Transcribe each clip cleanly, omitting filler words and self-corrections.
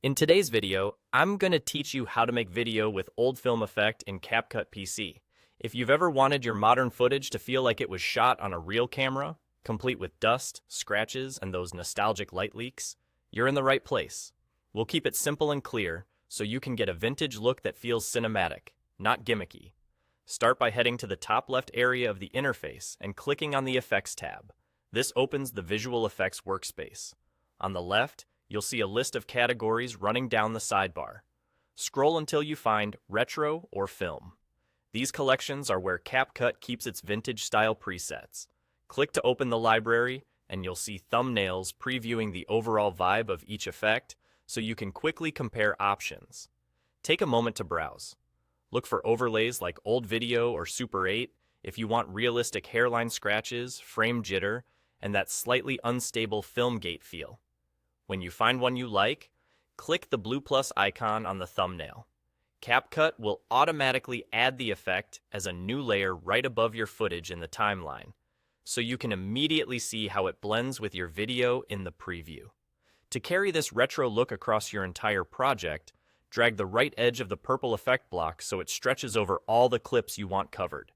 In today's video, I'm going to teach you how to make video with old film effect in CapCut PC. If you've ever wanted your modern footage to feel like it was shot on a real camera, complete with dust, scratches, and those nostalgic light leaks, you're in the right place. We'll keep it simple and clear so you can get a vintage look that feels cinematic, not gimmicky. Start by heading to the top left area of the interface and clicking on the Effects tab. This opens the Visual Effects workspace. On the left, you'll see a list of categories running down the sidebar. Scroll until you find Retro or Film. These collections are where CapCut keeps its vintage-style presets. Click to open the library, and you'll see thumbnails previewing the overall vibe of each effect, so you can quickly compare options. Take a moment to browse. Look for overlays like Old Video or Super 8 if you want realistic hairline scratches, frame jitter, and that slightly unstable film gate feel. When you find one you like, click the blue plus icon on the thumbnail. CapCut will automatically add the effect as a new layer right above your footage in the timeline, so you can immediately see how it blends with your video in the preview. To carry this retro look across your entire project, drag the right edge of the purple effect block so it stretches over all the clips you want covered.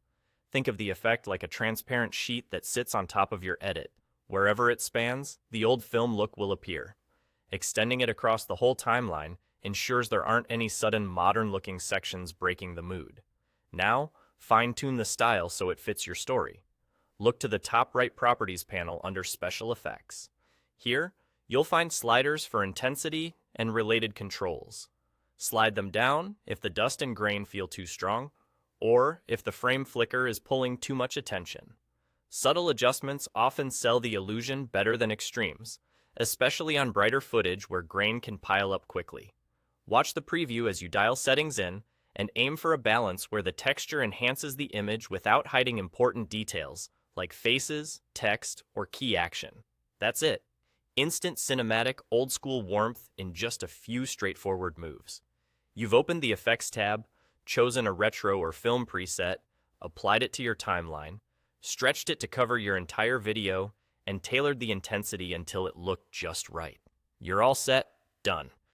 Think of the effect like a transparent sheet that sits on top of your edit. Wherever it spans, the old film look will appear. Extending it across the whole timeline ensures there aren't any sudden modern-looking sections breaking the mood. Now, fine-tune the style so it fits your story. Look to the top right Properties panel under Special Effects. Here, you'll find sliders for intensity and related controls. Slide them down if the dust and grain feel too strong, or if the frame flicker is pulling too much attention. Subtle adjustments often sell the illusion better than extremes, especially on brighter footage where grain can pile up quickly. Watch the preview as you dial settings in and aim for a balance where the texture enhances the image without hiding important details like faces, text, or key action. That's it. Instant cinematic, old-school warmth in just a few straightforward moves. You've opened the Effects tab, chosen a retro or film preset, applied it to your timeline, stretched it to cover your entire video, and tailored the intensity until it looked just right. You're all set, done.